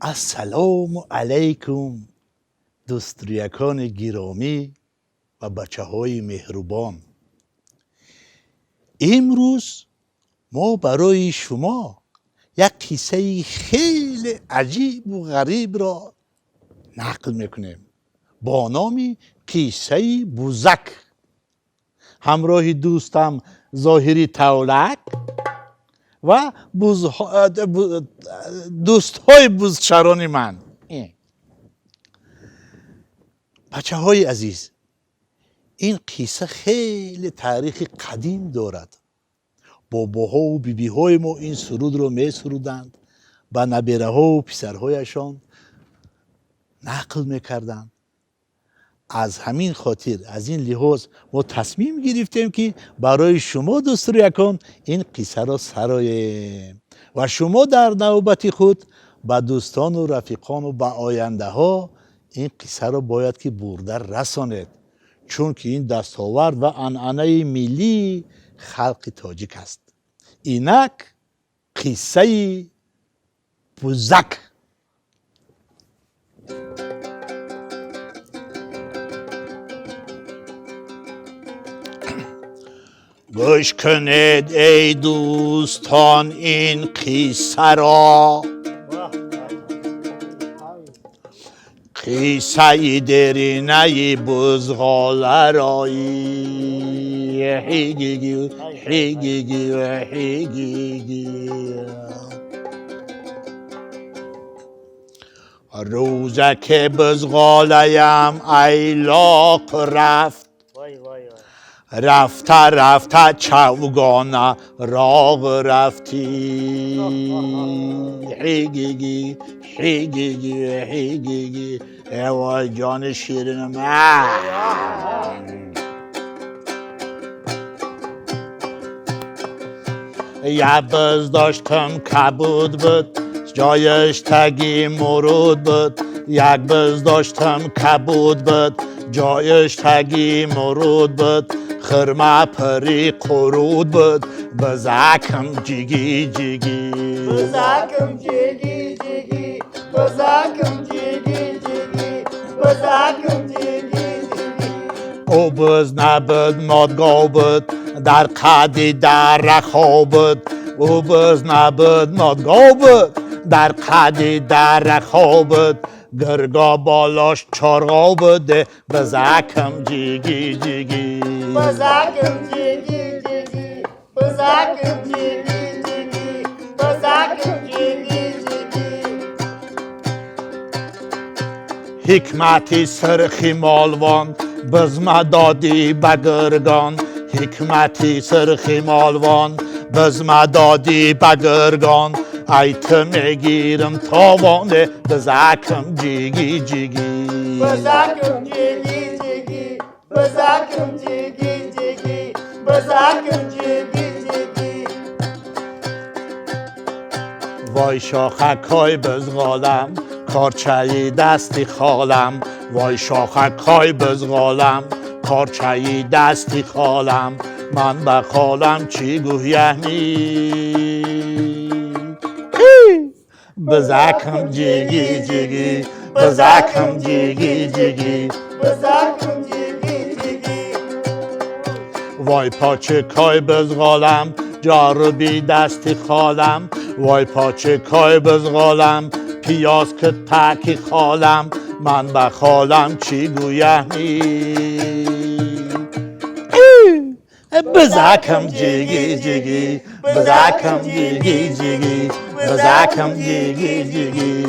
السلام علیکم دوستریکان گرامی و بچه های مهربان. امروز ما برای شما یک قصه خیلی عجیب و غریب را نقل میکنیم با نام قصه بوزک. همراه دوستم ظاهری تولک و دوست های بوزچران من. بچه های عزیز، این قصه خیلی تاریخ قدیم دارد. باباها و بیبیهای ما این سرود رو می سرودند، با نبیره ها و پسرهایشان نقل میکردند. از همین خاطر، از این لحاظ ما تصمیم گرفتیم که برای شما دوستریکان این قصه را سراییم و شما در نوبت خود با دوستان و رفیقان و با آینده ها این قصه را باید که برده رسانید، چون که این دستاورد و عنعنه ملی خلق تاجیک است. اینک قصه بوزک. گوش کنید ای دوستان این قصه را، قصه درینه بزغاله رایی. هیگیگی هیگیگی هیگیگی. روزه که بزغاله‌ام ایلاق رفت، رفته رفته چوگانه راغ رفتی. هیگیگی هیگیگی هیگیگی. وای جان شیرینم. یه بز داشتم کبود بود، جایش تگی مرود بود. یک بز داشتم کبود بود، جایش تگی مرود بود. خرمه پری قرود بود، بزکم جیگی جیگی. بزکم جیگی جیگی، بزکم جیگی جیگی، بزکم جیگی جیگی. او بز نبود مادگاه بود، در قدی در رخا بود. او بز نبود مادگاه بود، در قدی در رخا بود. گرگا بالاش چارگاه بوده، بزکم جیگی جیگی. بزکم جیگی جیگی، بزکم جیگی جیگی، بزکم جیگی جیگی. حکمتی سرخی مالوان، بزم دادی بگرگان. حکمتی سرخی مالوان، بزم دادی بگرگان. ایت میگیرم تاوانه، بزکم جیگی جیگی. بزکم جیگی جیگی، بزکم جیگی جیگی، بزکم جیگی جیگی. وای شاخکای بزغالم، کارچهی دستی خالم. وای شاخکای بزغالم، کارچهی دستی خالم. من به خالم چی گویمی؟ بزکم جیگی جیگی، بزکم جیگی جیگی. بزکم جیگی جیگی. وای پاچه کای بزغالم، جاربی دستی خالم. وای پاچه کای بزغالم، پیاز که تکی خالم. من به خالم چی گویمی؟ بزکم جیگی جیگی، بزکم جیگی جیگی، بزکم جیگی جیگی.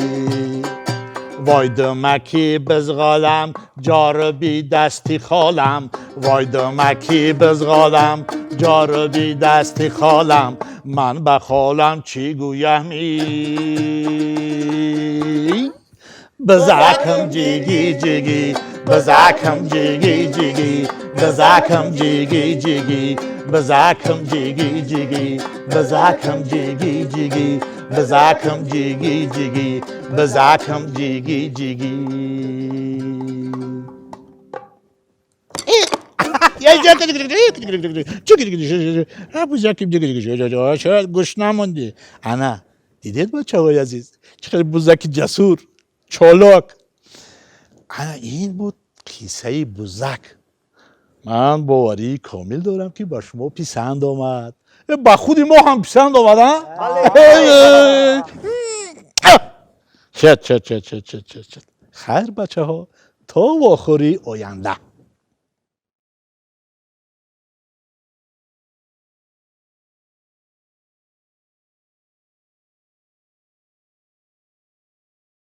وای دمکی بزغالم، جاربی دستی خالم. وای دمکی بزغالم، جاربی دستی خالم. من به خالم چی گویمی؟ بزکم جیگی جیگی، بزکم جیگی جیگی، بزکم جیگی جیگی، بزکم جیگی جیگی، بزکم جیگی جیگی، بزکم جیگی جیگی، بزکم جیگی جیگی. گوش نموندی. انا دیدید بچه های عزیز چقدر بزک جسور چالاک. این بود قصه بزک. من باوری کامل دارم که با شما پسند آمد. با خود ما هم پسند آمد. شد خیر بچه ها تا واخوری آینده.